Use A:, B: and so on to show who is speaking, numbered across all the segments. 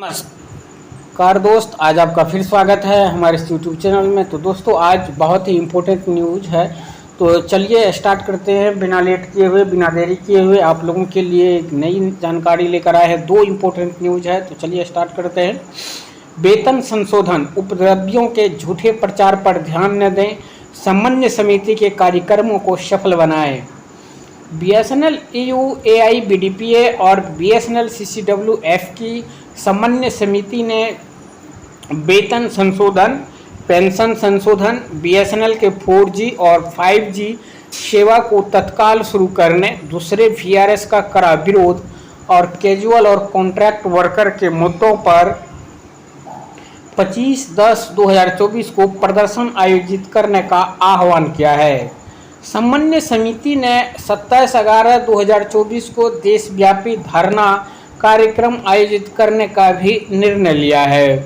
A: नमस्कार दोस्त, आज आपका फिर स्वागत है हमारे इस यूट्यूब चैनल में। तो दोस्तों आज बहुत ही इम्पोर्टेंट न्यूज़ है, तो चलिए स्टार्ट करते हैं। बिना लेट किए हुए, बिना देरी किए हुए आप लोगों के लिए एक नई जानकारी लेकर आए हैं। दो इम्पोर्टेंट न्यूज़ है, तो चलिए स्टार्ट करते हैं। वेतन संशोधन, उपद्रवियों के झूठे प्रचार पर ध्यान न दें, समन्वय समिति के कार्यक्रमों को सफल बनाएं। BSNL EU AIBDPA और BSNL CCWF की समन्वय समिति ने वेतन संशोधन, पेंशन संशोधन, BSNL के 4G और 5G सेवा को तत्काल शुरू करने, दूसरे VRS का कड़ा विरोध और कैजुअल और कॉन्ट्रैक्ट वर्कर के मुद्दों पर 25/10/2024 को प्रदर्शन आयोजित करने का आह्वान किया है। समन्वय समिति ने 27/11/2024 को देशव्यापी धरना कार्यक्रम आयोजित करने का भी निर्णय लिया है।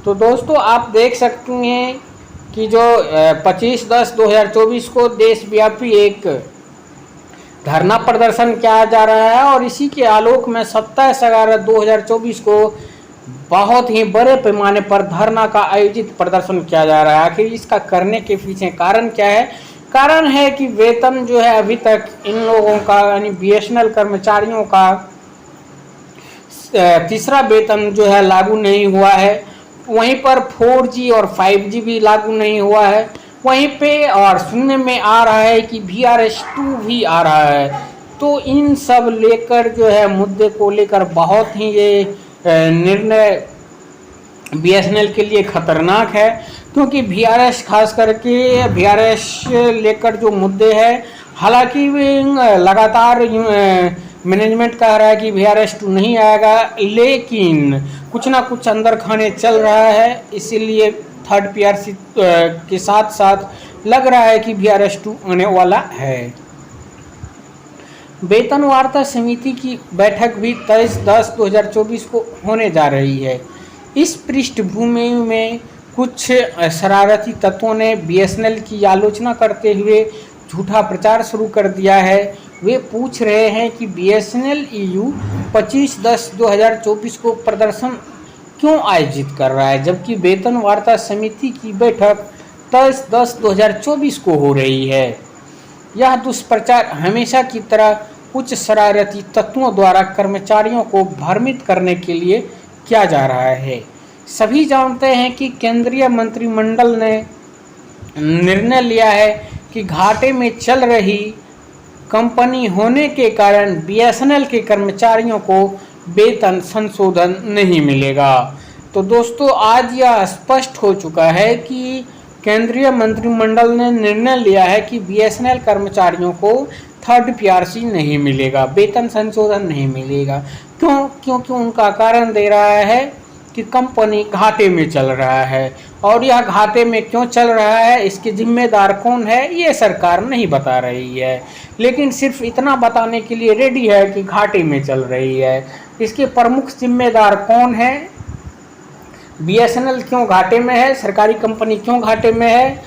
A: तो दोस्तों आप देख सकते हैं कि जो 25/10/2024 को देशव्यापी एक धरना प्रदर्शन किया जा रहा है और इसी के आलोक में 27/11/2024 को बहुत ही बड़े पैमाने पर धरना का आयोजित प्रदर्शन किया जा रहा है। आखिर इसका करने के पीछे कारण क्या है? कारण है कि वेतन जो है अभी तक इन लोगों का यानी BSNL कर्मचारियों का तीसरा वेतन जो है लागू नहीं हुआ है। वहीं पर 4G और 5G भी लागू नहीं हुआ है। वहीं पे और सुनने में आ रहा है कि VRS2 भी आ रहा है। तो इन सब लेकर जो है मुद्दे को लेकर बहुत ही ये निर्णय BSNL के लिए खतरनाक है, क्योंकि VRS खास करके VRS लेकर जो मुद्दे हैं, हालांकि लगातार मैनेजमेंट कह रहा है कि VRS2 नहीं आएगा, लेकिन कुछ ना कुछ अंदर खाने चल रहा है। इसीलिए थर्ड PRC के साथ साथ लग रहा है कि VRS2 आने वाला है। वेतन वार्ता समिति की बैठक भी 23/10/2024 को होने जा रही है। इस पृष्ठभूमि में कुछ शरारती तत्वों ने BSNL की आलोचना करते हुए झूठा प्रचार शुरू कर दिया है। वे पूछ रहे हैं कि BSNL EU 25/10/2024 को प्रदर्शन क्यों आयोजित कर रहा है, जबकि वेतन वार्ता समिति की बैठक 23/10/2024 को हो रही है। यह दुष्प्रचार हमेशा की तरह कुछ शरारती तत्वों द्वारा कर्मचारियों को भ्रमित करने के लिए किया जा रहा है। सभी जानते हैं कि केंद्रीय मंत्रिमंडल ने निर्णय लिया है कि घाटे में चल रही कंपनी होने के कारण BSNL के कर्मचारियों को वेतन संशोधन नहीं मिलेगा। तो दोस्तों आज यह स्पष्ट हो चुका है कि केंद्रीय मंत्रिमंडल ने निर्णय लिया है कि BSNL कर्मचारियों को थर्ड PRC नहीं मिलेगा, वेतन संशोधन नहीं मिलेगा। क्यों? क्योंकि उनका कारण दे रहा है कि कंपनी घाटे में चल रहा है, और यह घाटे में क्यों चल रहा है, इसके जिम्मेदार कौन है, ये सरकार नहीं बता रही है, लेकिन सिर्फ इतना बताने के लिए रेडी है कि घाटे में चल रही है। इसके प्रमुख जिम्मेदार कौन है, BSNL क्यों घाटे में है, सरकारी कंपनी क्यों घाटे में है,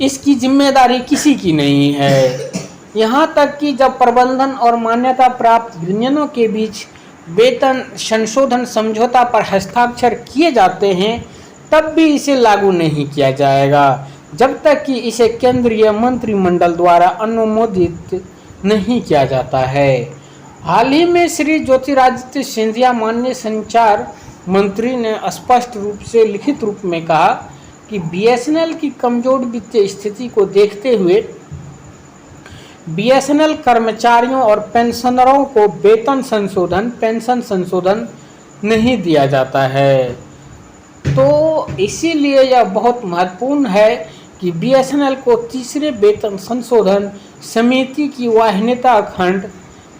A: इसकी जिम्मेदारी किसी की नहीं है। यहाँ तक कि जब प्रबंधन और मान्यता प्राप्त यूनियनों के बीच वेतन संशोधन समझौता पर हस्ताक्षर किए जाते हैं, तब भी इसे लागू नहीं किया जाएगा जब तक कि इसे केंद्रीय मंत्रिमंडल द्वारा अनुमोदित नहीं किया जाता है। हाल ही में श्री ज्योतिरादित्य सिंधिया माननीय संचार मंत्री ने स्पष्ट रूप से लिखित रूप में कहा कि BSNL की कमजोर वित्तीय स्थिति को देखते हुए BSNL कर्मचारियों और पेंशनरों को वेतन संशोधन, पेंशन संशोधन नहीं दिया जाता है। तो इसीलिए यह बहुत महत्वपूर्ण है कि BSNL को तीसरे वेतन संशोधन समिति की वाहिनीता खंड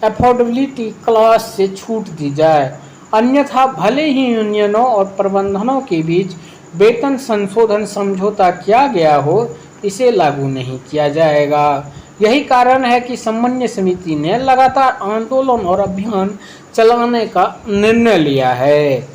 A: अफोर्डेबिलिटी क्लॉज से छूट दी जाए, अन्यथा भले ही यूनियनों और प्रबंधनों के बीच वेतन संशोधन समझौता किया गया हो, इसे लागू नहीं किया जाएगा। यही कारण है कि समन्वय समिति ने लगातार आंदोलन और अभियान चलाने का निर्णय लिया है।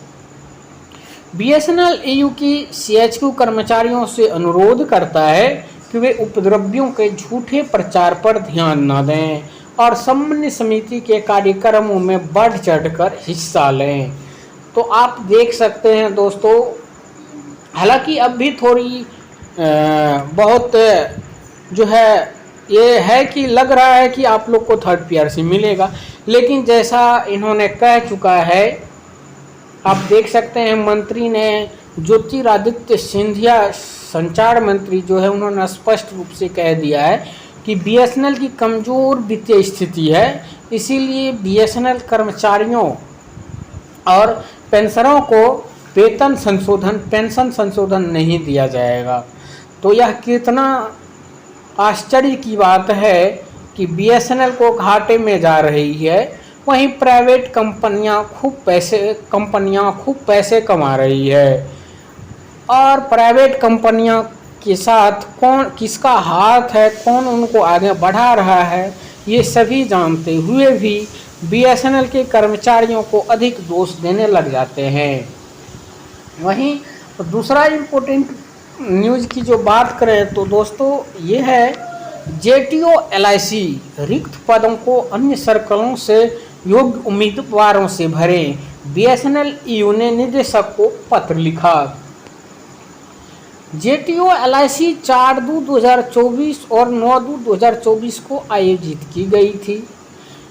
A: BSNL EU की CHQ कर्मचारियों से अनुरोध करता है कि वे उपद्रवियों के झूठे प्रचार पर ध्यान न दें और समन्वय समिति के कार्यक्रमों में बढ़ चढ़कर हिस्सा लें। तो आप देख सकते हैं दोस्तों, हालांकि अब भी थोड़ी बहुत जो है ये है कि लग रहा है कि आप लोग को थर्ड पीआरसी मिलेगा, लेकिन जैसा इन्होंने कह चुका है, आप देख सकते हैं मंत्री ने, ज्योतिरादित्य सिंधिया संचार मंत्री जो है, उन्होंने स्पष्ट रूप से कह दिया है कि बीएसएनएल की कमज़ोर वित्तीय स्थिति है, इसीलिए बीएसएनएल कर्मचारियों और पेंशनरों को पेंशन संशोधन नहीं दिया जाएगा। तो यह कितना आश्चर्य की बात है कि बीएसएनएल को घाटे में जा रही है, वहीं प्राइवेट कंपनियां खूब पैसे कमा रही है। और प्राइवेट कंपनियां के साथ किसका हाथ है, कौन उनको आगे बढ़ा रहा है, ये सभी जानते हुए भी बीएसएनएल के कर्मचारियों को अधिक दोष देने लग जाते हैं। वहीं दूसरा इम्पोर्टेंट न्यूज़ की जो बात करें तो दोस्तों ये है, जेटीओ एलआईसी रिक्त पदों को अन्य सर्कलों से योग्य उम्मीदवारों से भरें, बीएसएनएल ईयू ने निदेशक को पत्र लिखा। जेटीओ एलआईसी 4/2/2024 और 9/2/2024 को आयोजित की गई थी।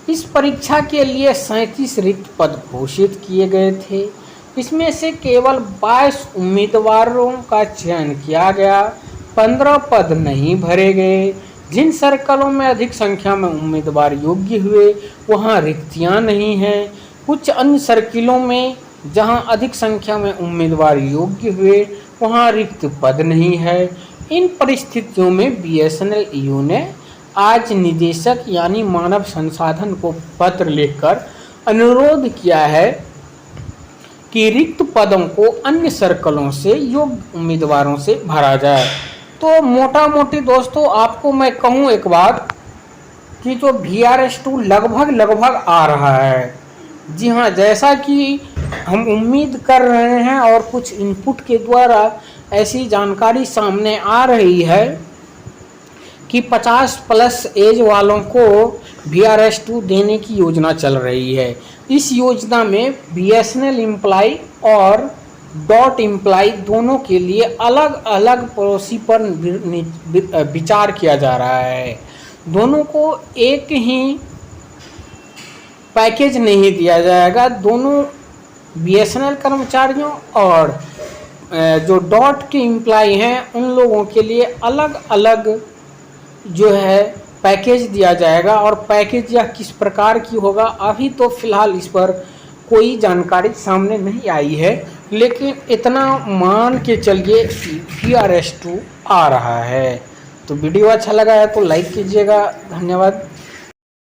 A: इस परीक्षा के लिए 37 रिक्त पद घोषित किए गए थे। इसमें से केवल 22 उम्मीदवारों का चयन किया गया, 15 पद नहीं भरे गए। जिन सर्कलों में अधिक संख्या में उम्मीदवार योग्य हुए वहां रिक्तियां नहीं हैं। कुछ अन्य सर्किलों में जहां अधिक संख्या में उम्मीदवार योग्य हुए वहां रिक्त पद नहीं है। इन परिस्थितियों में बीएसएनएल ईयू ने आज निदेशक यानी मानव संसाधन को पत्र लिखकर अनुरोध किया है कि रिक्त पदों को अन्य सर्कलों से योग्य उम्मीदवारों से भरा जाए। तो मोटा मोटी दोस्तों आपको मैं कहूँ एक बात कि जो VRS2 लगभग आ रहा है। जी हाँ, जैसा कि हम उम्मीद कर रहे हैं और कुछ इनपुट के द्वारा ऐसी जानकारी सामने आ रही है कि 50+ एज वालों को VRS2 देने की योजना चल रही है। इस योजना में बीएसएनएल एम्प्लॉय और डॉट एम्प्लॉय दोनों के लिए अलग अलग पॉलिसी पर विचार किया जा रहा है। दोनों को एक ही पैकेज नहीं दिया जाएगा। दोनों बीएसएनएल कर्मचारियों और जो डॉट के एम्प्लॉय हैं उन लोगों के लिए अलग अलग जो है पैकेज दिया जाएगा। और पैकेज यह किस प्रकार की होगा अभी तो फिलहाल इस पर कोई जानकारी सामने नहीं आई है, लेकिन इतना मान के चलिए VRS2 आ रहा है। तो वीडियो अच्छा लगा है तो लाइक कीजिएगा। धन्यवाद।